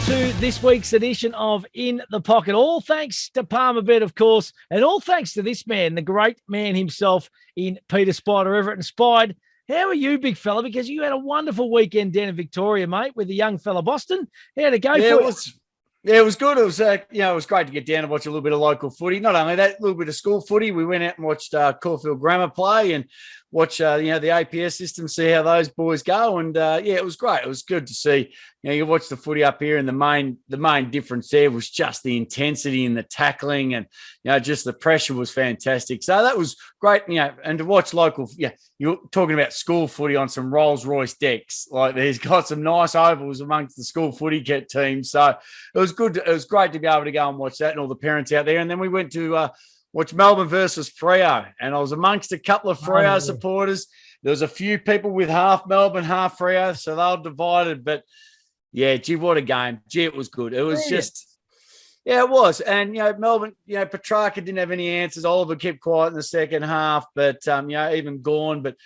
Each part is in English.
to this week's edition of In the Pocket. All thanks to Palmerbet, of course, and all thanks to this man, the great man himself in Peter Spida Everitt. And Spide, how are you, big fella? Because you had a wonderful weekend down in Victoria, mate, with the young fella Boston. How'd it go for you? Yeah, it was good. It was, it was great to get down and watch a little bit of local footy. Not only that, a little bit of school footy. We went out and watched Caulfield Grammar play and watch, the APS system, see how those boys go. And it was great. It was good to see. You watch the footy up here, and the main difference there was just the intensity and the tackling, and just the pressure was fantastic. So that was great. And to watch local. You're talking about school footy on some Rolls Royce decks. Like, there's got some nice ovals amongst the school footy kit teams. So it was good. It was great to be able to go and watch that, and all the parents out there. And then we went to watch Melbourne versus Freo, and I was amongst a couple of Freo supporters. There was a few people with half Melbourne, half Freo, so they were divided. But yeah, gee, what a game. Gee, it was good. It was it was. And, Melbourne, Petrarca didn't have any answers. Oliver kept quiet in the second half, but, even Gawn, but,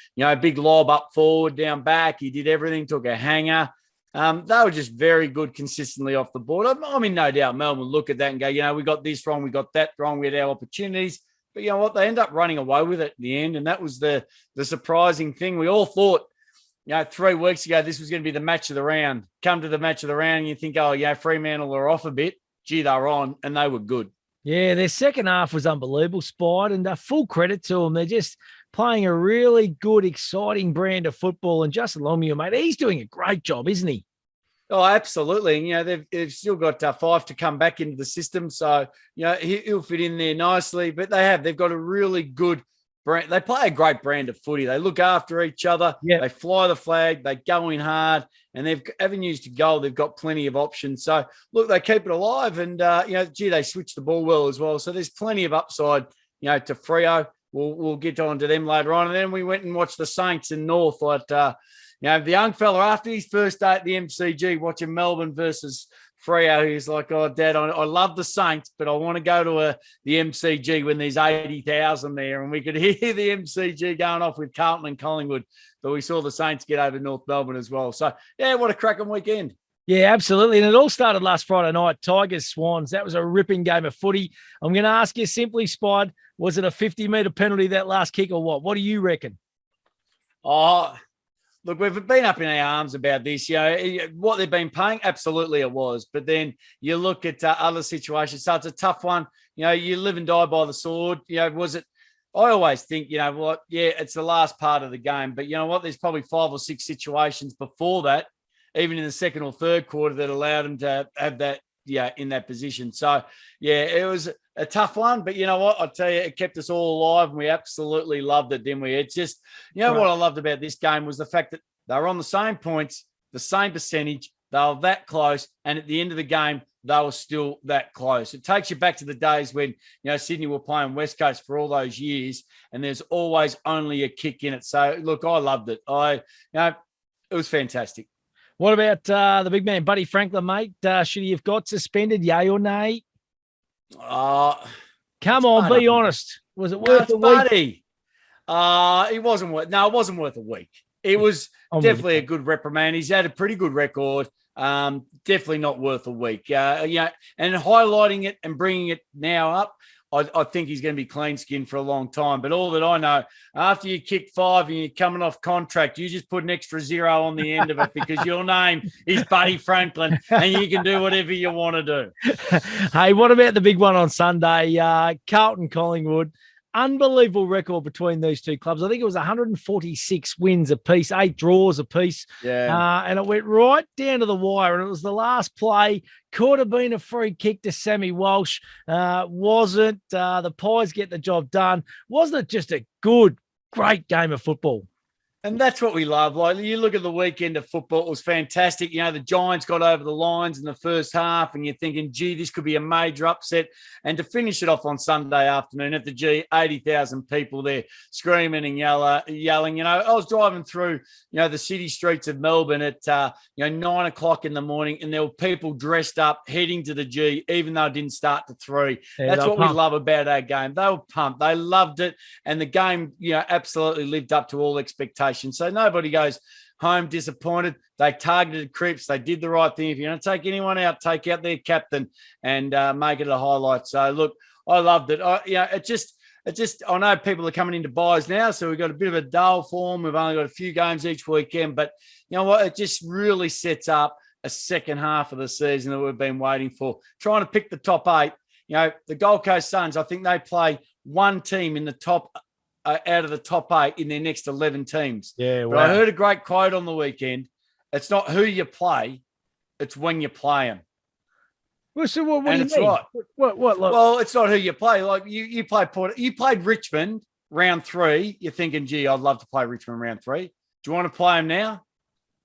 big lob up forward, down back. He did everything, took a hanger. They were just very good consistently off the board. I mean, no doubt Melbourne look at that and go, we got this wrong, we got that wrong, we had our opportunities. But you know what? They end up running away with it in the end, and that was the surprising thing. We all thought, 3 weeks ago, this was going to be the match of the round. Come to the match of the round, and you think, Fremantle are off a bit. Gee, they were on, and they were good. Yeah, their second half was unbelievable, Spide, and full credit to them. They're just playing a really good, exciting brand of football. And Justin Longmuir, mate, he's doing a great job, isn't he? Oh, absolutely. And, they've still got 5 to come back into the system. So, he'll fit in there nicely. But they've got a really good brand. They play a great brand of footy. They look after each other. Yep. They fly the flag. They go in hard. And they've avenues to goal. They've got plenty of options. So, look, they keep it alive. And, they switch the ball well as well. So there's plenty of upside, to Freo. We'll get on to them later on. And then we went and watched the Saints in North. The young fella, after his first day at the MCG, watching Melbourne versus Freo, he's like, oh, Dad, I love the Saints, but I want to go to the MCG when there's 80,000 there. And we could hear the MCG going off with Carlton and Collingwood. But we saw the Saints get over North Melbourne as well. So, what a cracking weekend. Yeah, absolutely. And it all started last Friday night, Tigers Swans. That was a ripping game of footy. I'm going to ask you simply, Spide, was it a 50-metre penalty, that last kick, or what? What do you reckon? Oh, look, we've been up in our arms about this. What they've been paying, absolutely it was. But then you look at other situations. So it's a tough one. You live and die by the sword. Was it? I always think, it's the last part of the game. But you know what? There's probably 5 or 6 situations before that, even in the second or third quarter, that allowed them to have that, in that position. So, it was a tough one, but you know what? I'll tell you, it kept us all alive, and we absolutely loved it, didn't we? It's just, what I loved about this game was the fact that they were on the same points, the same percentage, they were that close, and at the end of the game, they were still that close. It takes you back to the days when, Sydney were playing West Coast for all those years, and there's always only a kick in it. So, look, I loved it. It was fantastic. What about the big man, Buddy Franklin, mate? Should he have got suspended, yay or nay? Come on, be honest. Was it worth a week? Buddy. It wasn't worth. No, it wasn't worth a week. It was definitely a good reprimand. He's had a pretty good record. Definitely not worth a week. And highlighting it and bringing it now up, I think he's going to be clean skinned for a long time. But all that I know, after you kick 5 and you're coming off contract, you just put an extra 0 on the end of it because your name is Buddy Franklin and you can do whatever you want to do. Hey, what about the big one on Sunday? Carlton Collingwood. Unbelievable record between these two clubs. I think it was 146 wins apiece, 8 draws apiece. Yeah. And it went right down to the wire. And it was the last play. Could have been a free kick to Sammy Walsh. Wasn't. The Pies get the job done. Wasn't it just a great game of football? And that's what we love. Like, you look at the weekend of football, it was fantastic. The Giants got over the lines in the first half, and you're thinking, gee, this could be a major upset. And to finish it off on Sunday afternoon at the G, 80,000 people there screaming and yelling. I was driving through, the city streets of Melbourne at, 9 o'clock in the morning, and there were people dressed up heading to the G, even though it didn't start to 3. Yeah, that's what we love about our game. They were pumped. They loved it. And the game, absolutely lived up to all expectations. So nobody goes, home disappointed. They targeted Cripps. They did the right thing. If you're going to take anyone out, take out their captain and make it a highlight. So, look, I loved it. I know people are coming into buys now, so we've got a bit of a dull form. We've only got a few games each weekend, but you know what? It just really sets up a second half of the season that we've been waiting for. Trying to pick the top 8. You know, the Gold Coast Suns, I think they play one team in the top out of the top 8 in their next 11 teams. Yeah, wow. But I heard a great quote on the weekend. It's not who you play, it's when you play them. Well, so what do you mean? Right. What? Well, it's not who you play. Like you played Richmond round 3. You're thinking, gee, I'd love to play Richmond round 3. Do you want to play them now?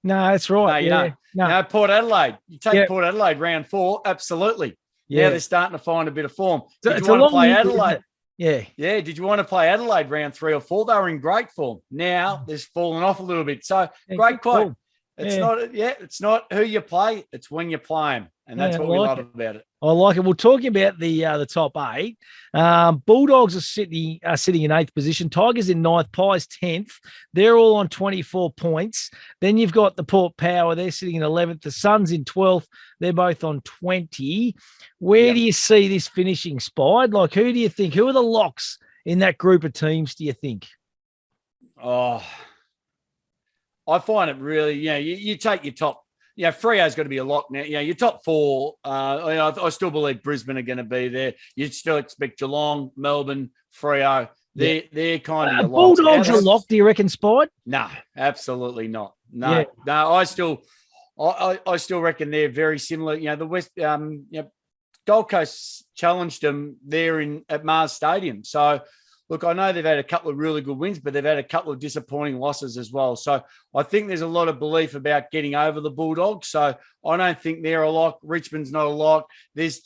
No, that's right. No, you don't. No, Port Adelaide. You take Port Adelaide round 4, absolutely. Yeah, they're starting to find a bit of form. Did you want to play Adelaide? Yeah. Yeah. Did you want to play Adelaide round 3 or 4? They were in great form. Now they're falling off a little bit. So great quote. Cool. It's not who you play, it's when you play them. And that's what we love about it. I like it. Well, talking about the top 8, Bulldogs are sitting in 8th position. Tigers in 9th, Pies 10th. They're all on 24 points. Then you've got the Port Power. They're sitting in 11th. The Suns in 12th. They're both on 20. Where do you see this finishing, Spide? Like, who do you think? Who are the locks in that group of teams, do you think? Oh, I find it really, you take your top. Yeah, Freo's got to be a lock now. Yeah, your top 4. I still believe Brisbane are going to be there. You'd still expect Geelong, Melbourne, Freo. They're kind of Bulldogs are locked. Do you reckon, Spide? No, absolutely not. No. I still reckon they're very similar. You know, the West, Gold Coast challenged them there at Mars Stadium. So. Look, I know they've had a couple of really good wins, but they've had a couple of disappointing losses as well. So I think there's a lot of belief about getting over the Bulldogs. So I don't think they're a lock. Richmond's not a lock. There's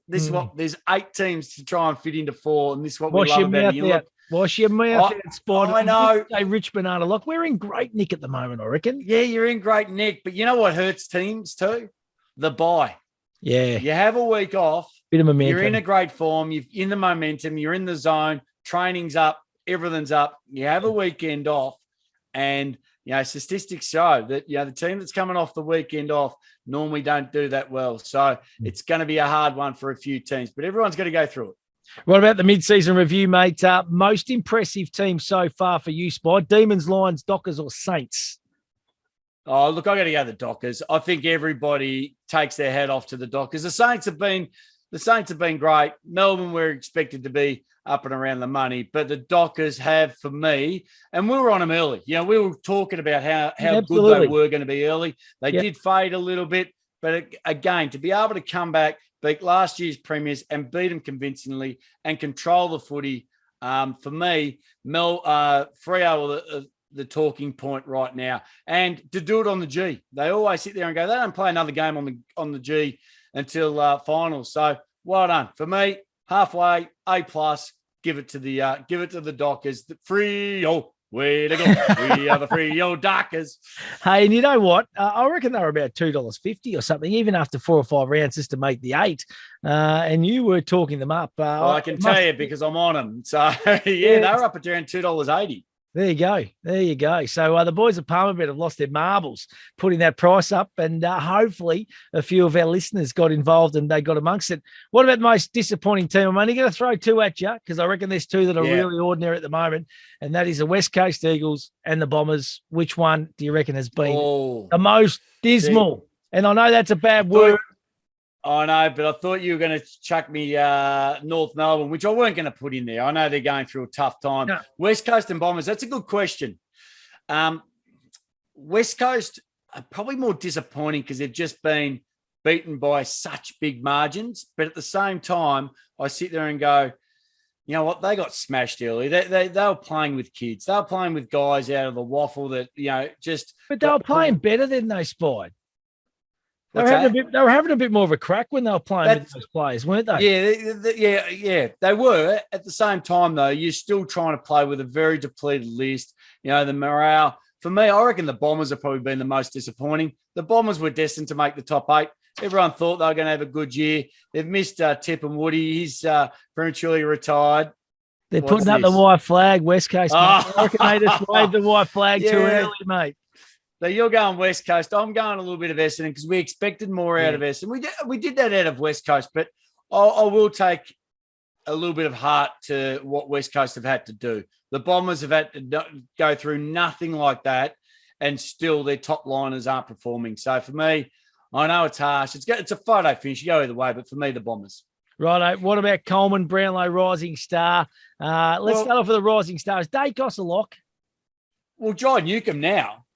there's 8 teams to try and fit into 4, and this is what we love about it. Wash your mouth out, Spot. I know. Say Richmond aren't a lock. We're in great nick at the moment, I reckon. Yeah, you're in great nick. But you know what hurts teams too? The bye. Yeah. You have a week off. Bit of momentum. You're in a great form. You're in the momentum. You're in the zone. Training's up, everything's up. You have a weekend off, and statistics show that the team that's coming off the weekend off normally don't do that well. So it's going to be a hard one for a few teams, but everyone's got to go through it. What about the mid-season review, mate? Most impressive team so far for you, Spy? Demons, Lions, Dockers, or Saints? Oh, look, I got to go the Dockers. I think everybody takes their head off to the Dockers. The Saints have been great. Melbourne were expected to be up and around the money, but the Dockers have, for me, and we were on them early. We were talking about how good they were going to be early. They did fade a little bit, but again, to be able to come back, beat last year's premiers and beat them convincingly and control the footy, for me, Freo are the talking point right now. And to do it on the G, they always sit there and go, they don't play another game on the G until finals. So well done for me. Halfway, A+. Give it to the Dockers. The Freo, way to go. We are the Freo Dockers. Hey, and you know what? I reckon they were about $2.50 or something, even after 4 or 5 rounds just to make the 8. And you were talking them up. I can tell you because I'm on them. So they were up at around $2.80. There you go. So the boys of Palmerbet have lost their marbles putting that price up, and hopefully a few of our listeners got involved and they got amongst it. What about the most disappointing team? I'm only going to throw 2 at you because I reckon there's 2 that are really ordinary at the moment, and that is the West Coast Eagles and the Bombers. Which one do you reckon has been the most dismal? And I know that's a bad word. I know, but I thought you were going to chuck me North Melbourne, which I weren't going to put in there. I know they're going through a tough time. No. West Coast and Bombers, that's a good question. West Coast are probably more disappointing because they've just been beaten by such big margins. But at the same time, I sit there and go, you know what? They got smashed early. They were playing with kids. They were playing with guys out of the waffle that, just... But they were playing better than they Spied. They were having a bit more of a crack when they were playing with those players, weren't they? Yeah. They were. At the same time, though, you're still trying to play with a very depleted list. The morale. For me, I reckon the Bombers have probably been the most disappointing. The Bombers were destined to make the top 8. Everyone thought they were going to have a good year. They've missed Tip and Woody. He's prematurely retired. They're putting up the white flag, West Coast. I reckon they just waved the white flag too early, mate. So you're going West Coast. I'm going a little bit of Essendon because we expected more out of Essendon. We did that out of West Coast, but I will take a little bit of heart to what West Coast have had to do. The Bombers have had to go through nothing like that, and still their top liners aren't performing. So for me, I know it's harsh. It's a photo finish. You go either way, but for me, the Bombers. Righto. What about Coleman, Brownlow, Rising Star? Let's start off with the Rising Stars. Dacos a lock? Well, John Newcomb now.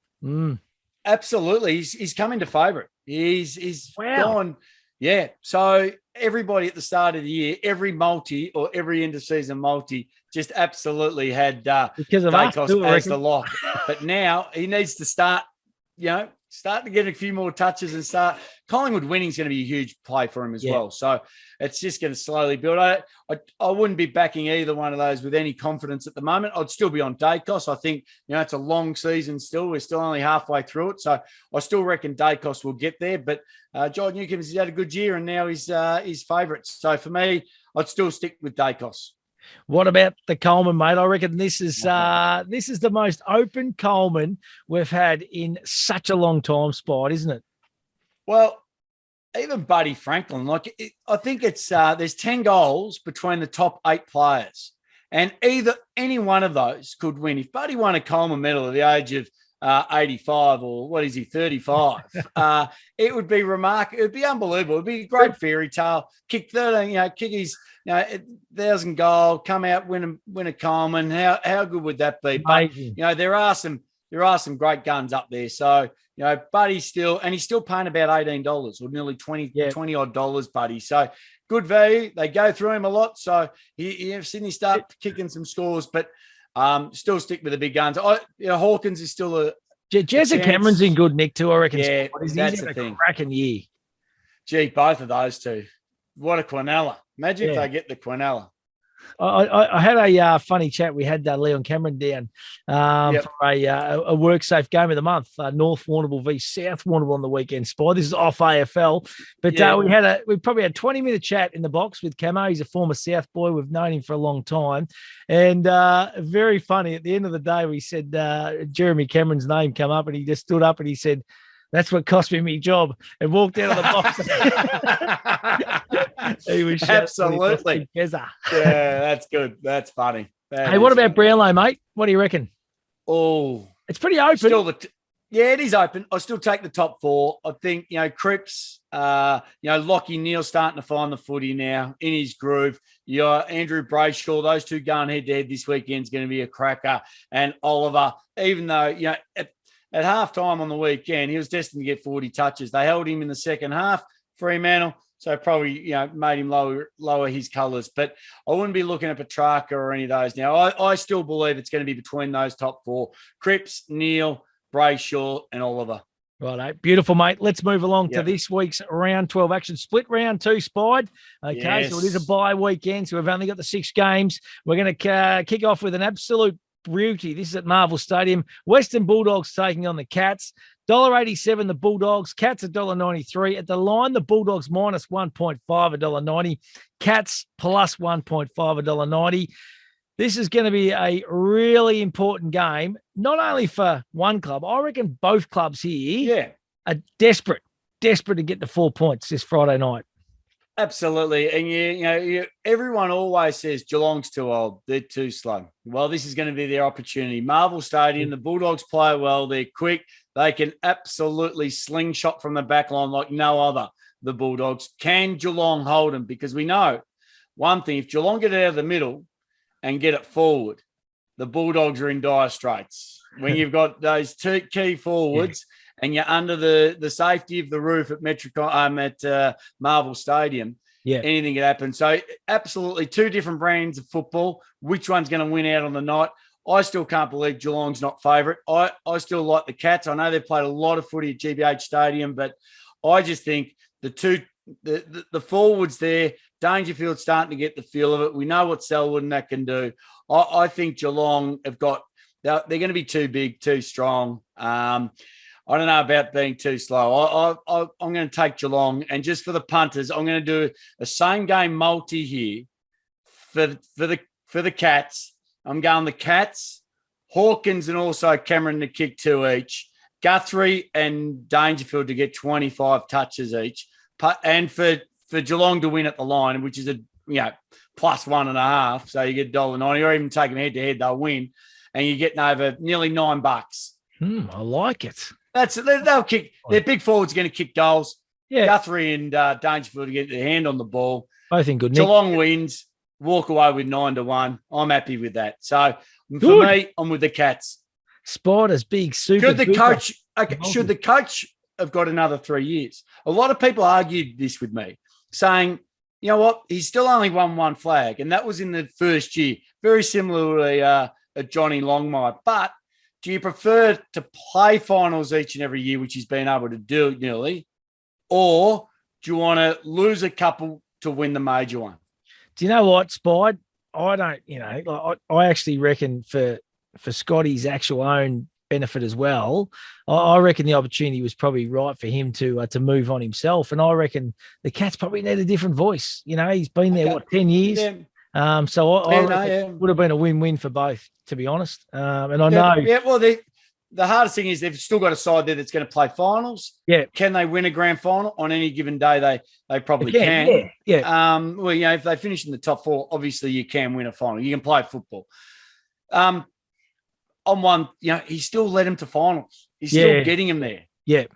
Absolutely. He's come into favourite. He's gone. Yeah. So everybody at the start of the year, every multi or every end of season multi just absolutely had because of Dacos as the lock. But now he needs to start to get a few more touches and start. Collingwood winning is going to be a huge play for him as well. So it's just going to slowly build. I wouldn't be backing either one of those with any confidence at the moment. I'd still be on Dacos. I think, it's a long season still. We're still only halfway through it. So I still reckon Dacos will get there. But John Newcomb's had a good year and now he's his favourite. So for me, I'd still stick with Dacos. What about the Coleman, mate? I reckon this is the most open Coleman we've had in such a long time, Spide, isn't it? Well, even Buddy Franklin, I think it's there's 10 goals between the top 8 players, and any one of those could win. If Buddy won a Coleman medal at the age of 85 or what is he, 35, it would be remarkable. It would be unbelievable. It would be a great fairy tale. Kick 13, kick his 1,000 goal, come out, win a Coleman. How good would that be? But there are some great guns up there. So Buddy's he's still paying about $18 or nearly 20 odd dollars, Buddy. So good value. They go through him a lot. So Sydney start kicking some scores, but still stick with the big guns. Hawkins is still a Jezza Cameron's in good nick too, I reckon. Yeah, that's the thing. Cracking year. Gee, both of those two. What a Quinella. Imagine if they get the Quinella. I had a funny chat. We had Leon Cameron down for a work safe game of the month, North Warrnambool v South Warrnambool on the weekend. This is off AFL, but we probably had a 20-minute chat in the box with Camo. He's a former South boy. We've known him for a long time, and very funny. At the end of the day, we said Jeremy Cameron's name come up, and he just stood up and he said, "That's what cost me my job," and walked out of the box. He was absolutely. Yeah, that's good. That's funny. What about Brownlow, mate? What do you reckon? Oh, it's pretty open. It is open. I still take the top 4. I think, Cripps, Lockie Neal starting to find the footy now in his groove. Andrew Brayshaw, those two going head-to-head this weekend is going to be a cracker. And Oliver, even though, at halftime on the weekend, he was destined to get 40 touches. They held him in the second half, Fremantle, so probably, made him lower his colours. But I wouldn't be looking at Petrarca or any of those now. I still believe it's going to be between those top 4, Cripps, Neal, Brayshaw and Oliver. Right, beautiful, mate. Let's move along to this week's round 12 action. Split round 2, Spide. Okay, so it is a bye weekend, so we've only got the 6 games. We're going to kick off with an absolute beauty. This is at Marvel Stadium. Western Bulldogs taking on the Cats. $1.87 the Bulldogs. Cats $1.93. At the line, the Bulldogs minus 1.5, $1.90. Cats plus 1.5, $1.90. This is going to be a really important game, not only for one club. I reckon both clubs here are desperate to get the 4 points this Friday night. Absolutely. And, everyone always says Geelong's too old. They're too slow. Well, this is going to be their opportunity. Marvel Stadium, the Bulldogs play well. They're quick. They can absolutely slingshot from the back line like no other, the Bulldogs. Can Geelong hold them? Because we know one thing, if Geelong get it out of the middle and get it forward, the Bulldogs are in dire straits. When you've got those 2 key forwards and you're under the safety of the roof at Marvel Stadium, anything can happen. So absolutely 2 different brands of football. Which one's going to win out on the night? I still can't believe Geelong's not favourite. I still like the Cats. I know they've played a lot of footy at GBH Stadium, but I just think the forwards there, Dangerfield's starting to get the feel of it. We know what Selwood and that can do. I think Geelong they're going to be too big, too strong. I don't know about being too slow. I'm going to take Geelong, and just for the punters, I'm going to do a same game multi here for the Cats. I'm going the Cats, Hawkins, and also Cameron to kick 2 each. Guthrie and Dangerfield to get 25 touches each, and for Geelong to win at the line, which is a plus 1.5, so you get $1.90, or even take them head to head, they'll win, and you're getting over nearly $9. I like it. They'll kick. Their big forwards going to kick goals. Yeah, Guthrie and Dangerfield to get their hand on the ball. Both in good nick. Geelong wins. Walk away with 9-1. I'm happy with that. So for me, I'm with the Cats. Spider's big super. Should the coach have got another 3 years? A lot of people argued this with me, saying, you know what, he's still only won one flag, and that was in the first year, very similarly Johnny Longmire. But do you prefer to play finals each and every year, which he's been able to do nearly, or do you want to lose a couple to win the major one? Do you know what, Spide? I don't, I actually reckon for Scotty's actual own benefit as well, I reckon the opportunity was probably right for him to move on himself. And I reckon the Cats probably need a different voice. He's been there, 10 years? Yeah. So I reckon it would have been a win-win for both, to be honest. And I know. Yeah, well, the hardest thing is they've still got a side there that's going to play finals. Yeah. Can they win a grand final on any given day? They probably can. Yeah. Well, if they finish in the top 4, obviously you can win a final. You can play football. On one, he still led him to finals. He's still getting him there. Yeah.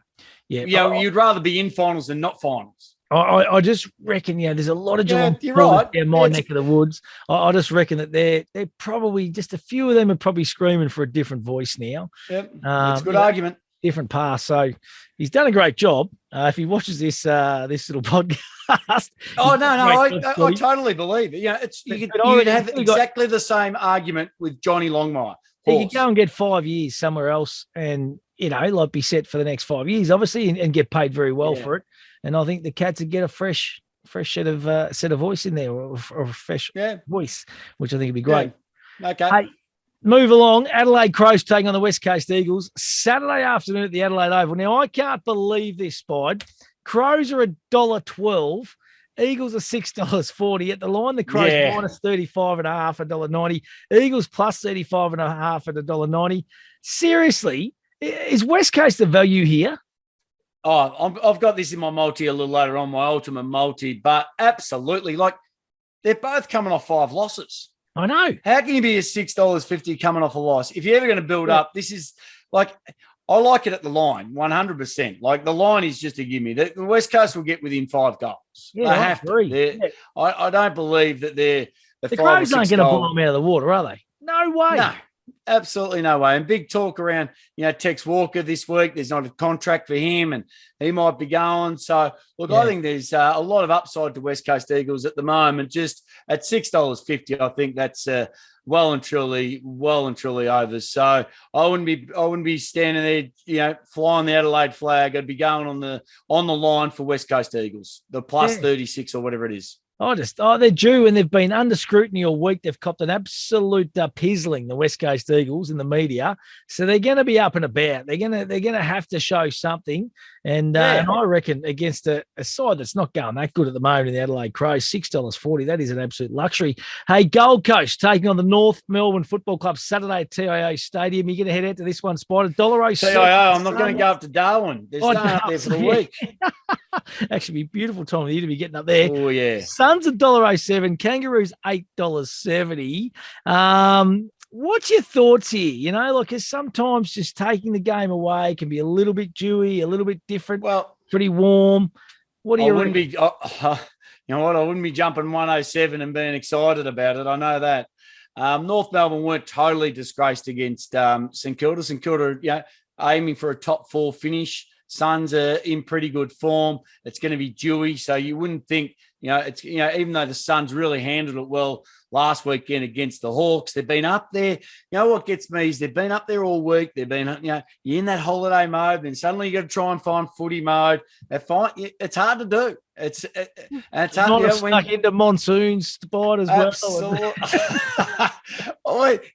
Yeah. You'd rather be in finals than not finals. I just reckon, there's a lot of Geelong right. my neck of the woods. I just reckon that they're probably, just a few of them are probably screaming for a different voice now. Yep, that's a good argument. Different pass. So he's done a great job. If he watches this little podcast. Oh, no, I totally believe it. You'd have exactly the same argument with Johnny Longmire. He could go and get 5 years somewhere else and, be set for the next 5 years, obviously, and get paid very well for it. And I think the Cats would get a fresh set of voice in there, or a fresh voice, which I think would be great. Yeah. Okay. Hey, move along. Adelaide Crows taking on the West Coast Eagles Saturday afternoon at the Adelaide Oval. Now, I can't believe this, Spide. Crows are $1.12. Eagles are $6.40 at the line. The Crows minus 35.5, $1.90. Eagles plus 35.5 at $1.90. Seriously, is West Coast the value here? Oh, I've got this in my multi a little later on, my ultimate multi, but absolutely. They're both coming off 5 losses. I know. How can you be a $6.50 coming off a loss? If you're ever going to build up, this is I like it at the line, 100%. The line is just a gimme. The West Coast will get within 5 goals. Yeah, they have to. I don't believe that they're the Crows aren't going to blow them out of the water, are they? No way. No. Absolutely no way. And big talk around, Tex Walker this week. There's not a contract for him and he might be going. So, look, I think there's a lot of upside to West Coast Eagles at the moment. Just at $6.50, I think that's well and truly over. So I wouldn't be standing there, flying the Adelaide flag. I'd be going on the line for West Coast Eagles, the plus 36 or whatever it is. They're due, and they've been under scrutiny all week. They've copped an absolute pizzling, the West Coast Eagles, in the media. So they're going to be up and about. They're going to have to show something. And I reckon against a side that's not going that good at the moment in the Adelaide Crows, $6.40, that is an absolute luxury. Hey, Gold Coast taking on the North Melbourne Football Club Saturday at TIO Stadium. You're going to head out to this one, Spider. $1.07. TIO, I'm not going to go up to Darwin. There's no up there for the week. Actually, beautiful time of the year to be getting up there. Oh, yeah. Suns $1.07, Kangaroos $8.70. What's your thoughts here? Because sometimes just taking the game away can be a little bit dewy, a little bit different. Well, pretty warm. What do you? I wouldn't be jumping 107 and being excited about it. I know that. North Melbourne weren't totally disgraced against St Kilda. St Kilda, aiming for a top 4 finish. Suns are in pretty good form. It's going to be dewy, so you wouldn't think, it's even though the Suns really handled it well last weekend against the Hawks, they've been up there. What gets me is they've been up there all week. They've been, you're in that holiday mode, then suddenly you got to try and find footy mode. It's hard to do. It's hard to stuck into monsoons spot as well.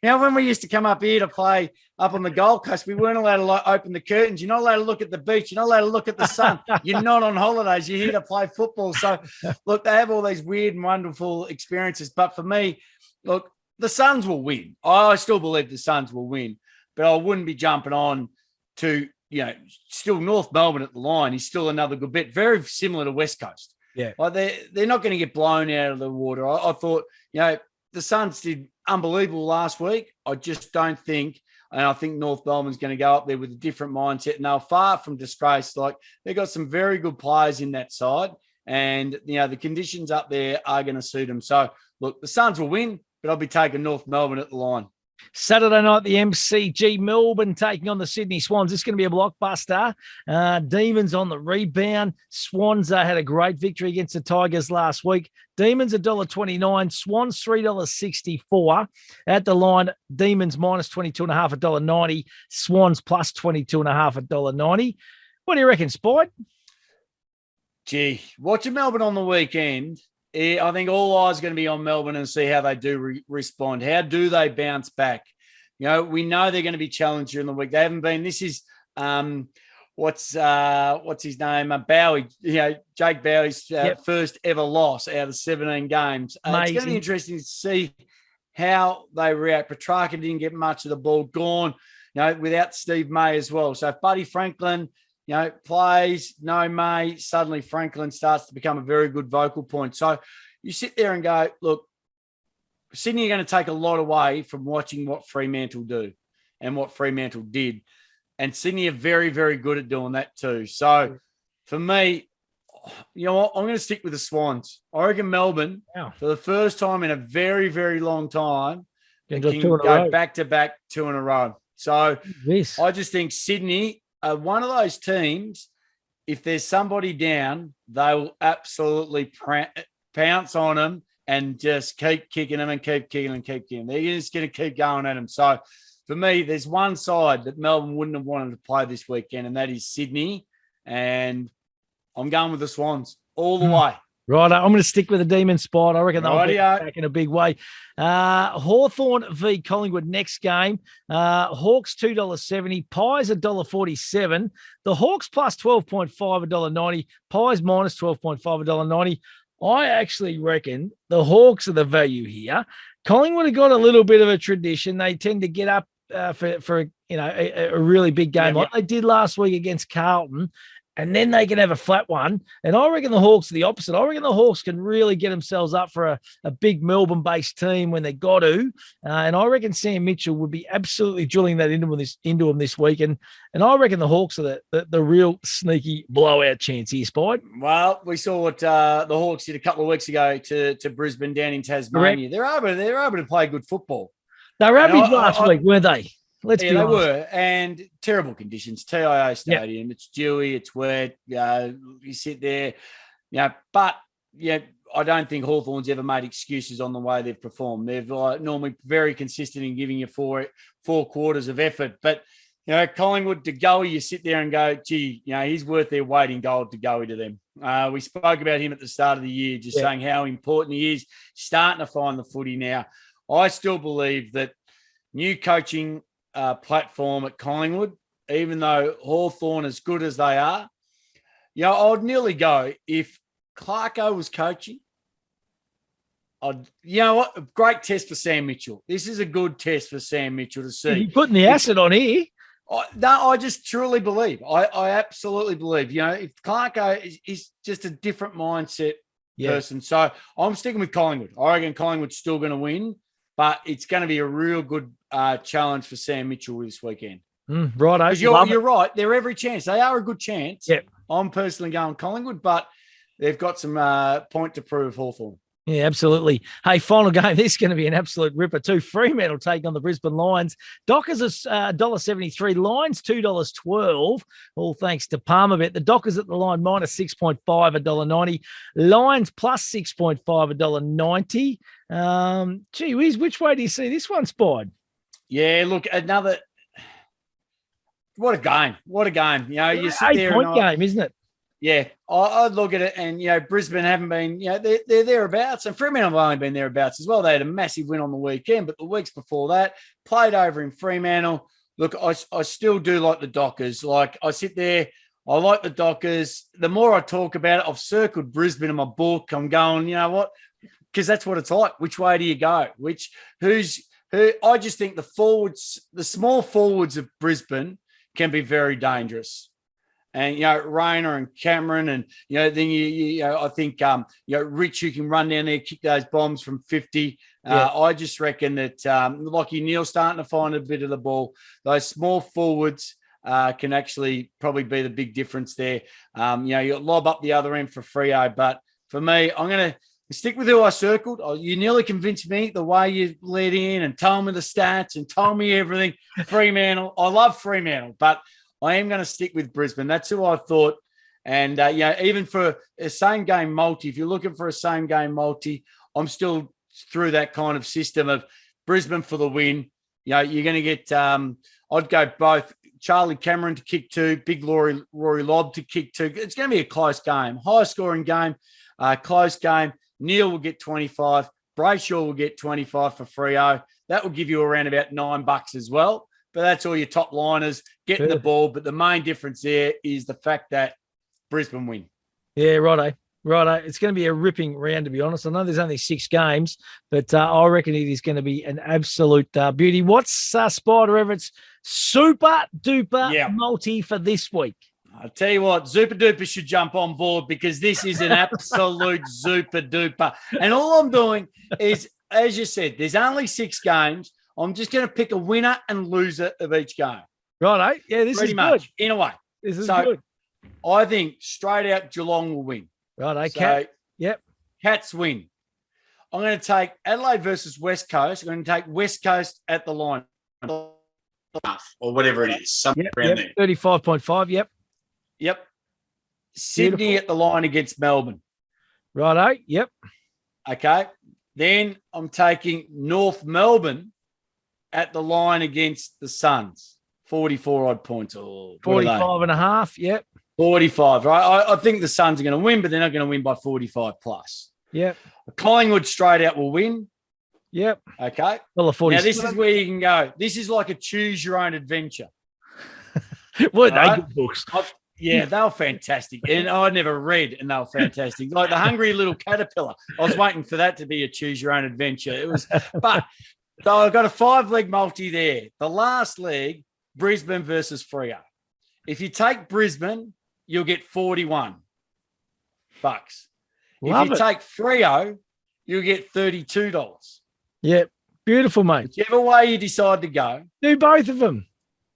When we used to come up here to play up on the Gold Coast, we weren't allowed to open the curtains. You're not allowed to look at the beach. You're not allowed to look at the sun. You're not on holidays. You're here to play football. So, look, they have all these weird and wonderful experiences. But for me, look, the Suns will win. I still believe the Suns will win, but I wouldn't be jumping on to still North Melbourne at the line is still another good bet. Very similar to West Coast. Yeah. Like they're not going to get blown out of the water. I thought, the Suns did unbelievable last week. I just don't think, and I think North Melbourne's going to go up there with a different mindset. And they're far from disgraced. Like, they've got some very good players in that side. And, the conditions up there are going to suit them. So, look, the Suns will win, but I'll be taking North Melbourne at the line. Saturday night, the MCG, Melbourne taking on the Sydney Swans. This is going to be a blockbuster. Demons on the rebound. Swans had a great victory against the Tigers last week. Demons $1.29, Swans $3.64. At the line, Demons minus 22.5, $1.90. Swans plus 22.5, $1.90. What do you reckon, Spide? Gee, watching Melbourne on the weekend, I think all eyes are going to be on Melbourne and see how they do respond. How do they bounce back? We know they're going to be challenged during the week. They haven't been. This is what's his name? Bowie. Jake Bowie's first ever loss out of 17 games. It's going to be interesting to see how they react. Petrarca didn't get much of the ball. Gone, without Steve May as well. So if Buddy Franklin, plays, no May, suddenly Franklin starts to become a very good vocal point. So you sit there and go, look, Sydney are going to take a lot away from watching what Fremantle do and what Fremantle did. And Sydney are very, very good at doing that too. So for me, you know what? I'm going to stick with the Swans. I reckon Melbourne, for the first time in a very, very long time, can go back-to-back 2 in a row. So I just think Sydney are one of those teams, if there's somebody down, they will absolutely pounce on them and just keep kicking them and keep kicking them and keep kicking them. They're just going to keep going at them. So for me, there's one side that Melbourne wouldn't have wanted to play this weekend, and that is Sydney. And I'm going with the Swans all the way. Right, I'm going to stick with the Demon spot. I reckon they'll be back in a big way. Hawthorn v Collingwood next game. Hawks $2.70, Pies $1.47. The Hawks plus 12.5, $1.90. Pies minus 12.5, $1.90. I actually reckon the Hawks are the value here. Collingwood have got a little bit of a tradition. They tend to get up for a really big game like they did last week against Carlton. And then they can have a flat one. And I reckon the Hawks are the opposite. I reckon the Hawks can really get themselves up for a big Melbourne-based team when they got to. And I reckon Sam Mitchell would be absolutely drilling that into them this week. And I reckon the Hawks are the real sneaky blowout chance here, Spide. Well, we saw what the Hawks did a couple of weeks ago to Brisbane down in Tasmania. Correct. They're able to play good football. They were average last week, weren't they? Let's be honest. They were, and terrible conditions. TIO Stadium, It's dewy, it's wet. You sit there, but I don't think Hawthorn's ever made excuses on the way they've performed. They've normally very consistent in giving you four quarters of effort. But Collingwood, to Goey, you sit there and go, gee, he's worth their weight in gold to Goey to them. We spoke about him at the start of the year, just saying how important he is, starting to find the footy now. I still believe that new coaching platform at Collingwood, even though Hawthorn, as good as they are, I would nearly go if Clarko was coaching. A great test for Sam Mitchell. This is a good test for Sam Mitchell to see. You're putting the acid on here. I just truly believe. I absolutely believe. If Clarko is just a different mindset person. So I'm sticking with Collingwood. I reckon Collingwood's still going to win, but it's going to be a real good challenge for Sam Mitchell this weekend. Right. Because you're right. They're every chance. They are a good chance. Yep. I'm personally going Collingwood, but they've got some point to prove, Hawthorn. Yeah, absolutely. Hey, final game. This is going to be an absolute ripper too. Fremantle take on the Brisbane Lions. Dockers is $1.73. Lions $2.12. All thanks to Palmerbet. The Dockers at the line minus 6.5, $1.90. Lions plus 6.5, $1.90. Gee whiz, which way do you see this one, Spide? Yeah, look, another. What a game! What a game! You sit there. 8-point game, isn't it? Yeah, I look at it, and Brisbane haven't been, they're thereabouts, and Fremantle have only been thereabouts as well. They had a massive win on the weekend, but the weeks before that, played over in Fremantle. Look, I still do like the Dockers. Like, I sit there, I like the Dockers. The more I talk about it, I've circled Brisbane in my book. I'm going, you know what? Because that's what it's like. Which way do you go? Who? I just think the small forwards of Brisbane can be very dangerous. And, Rayner and Cameron and, then I think, Rich, who can run down there, kick those bombs from 50. I just reckon that, Lachie Neal starting to find a bit of the ball. Those small forwards can actually probably be the big difference there. You'll lob up the other end for Freo. But for me, I'm going to stick with who I circled. You nearly convinced me the way you led in and told me the stats and told me everything. Fremantle. I love Fremantle, but I am going to stick with Brisbane. That's who I thought. And, even for a same game multi, if you're looking for a same game multi, I'm still through that kind of system of Brisbane for the win. You're going to get, I'd go both Charlie Cameron to kick 2, Big Rory Lobb to kick 2. It's going to be a close game, high scoring game, close game. Neil will get 25. Brayshaw will get 25 for Freo. That will give you around about $9 as well. But that's all your top liners getting the ball. But the main difference there is the fact that Brisbane win. Yeah, righto. It's going to be a ripping round, to be honest. I know there's only 6 games, but I reckon it is going to be an absolute beauty. What's Spida Everitt's super duper multi for this week? I'll tell you what, Super Duper should jump on board because this is an absolute super duper. And all I'm doing is, as you said, there's only 6 games. I'm just going to pick a winner and loser of each game. Righto. Yeah, this Pretty is much, good. in a way. This is good. I think straight out Geelong will win. Righto. So, yep. Cats win. I'm going to take Adelaide versus West Coast. I'm going to take West Coast at the line. Or whatever it is. Somewhere around there. 35.5, Yep. Sydney Beautiful. at the line against Melbourne. Righto. Yep. Okay. Then I'm taking North Melbourne at the line against the Suns. 44 odd points. 45 and a half. Yep. 45, right? I think the Suns are going to win, but they're not going to win by 45 plus. Yep. Collingwood straight out will win. Yep. Okay. Well, now, this is where you can go. This is like a choose your own adventure. What they good books? Yeah, they were fantastic. And I never read, and they were fantastic. Like the Hungry Little Caterpillar. I was waiting for that to be a choose your own adventure. It was, but so I've got a 5-leg multi there. The last leg, Brisbane versus Freo. If you take Brisbane, you'll get $41. If you take Freo, you'll get $32. Yep. Beautiful, mate. Whichever way you decide to go. Do both of them.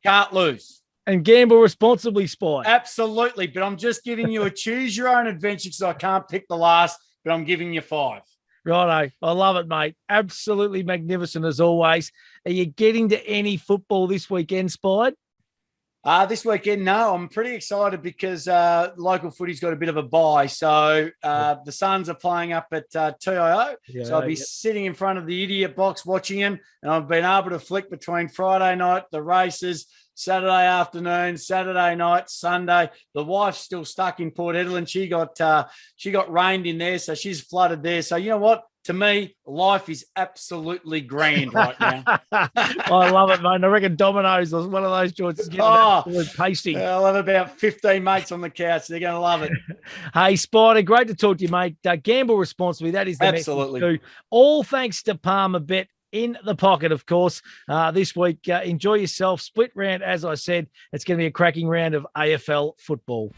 Can't lose. And gamble responsibly, Spy. Absolutely. But I'm just giving you a choose your own adventure because I can't pick the last, but I'm giving you 5. Righto. I love it, mate. Absolutely magnificent as always. Are you getting to any football this weekend, Spide? This weekend, no. I'm pretty excited because local footy's got a bit of a bye. So the Suns are playing up at TIO. So I'll be sitting in front of the idiot box watching them. And I've been able to flick between Friday night, the races, Saturday afternoon, Saturday night, Sunday. The wife's still stuck in Port Hedland. She got rained in there, so she's flooded there. So you know what? To me, life is absolutely grand right now. I love it, mate. I reckon Domino's was one of those joints is getting tasty. I'll have about 15 mates on the couch. They're going to love it. Hey, Spider, great to talk to you, mate. Gamble responsibly. That is the absolutely message too. All thanks to Palmer Bet in the pocket, of course. This week, enjoy yourself. Split round, as I said. It's going to be a cracking round of AFL football.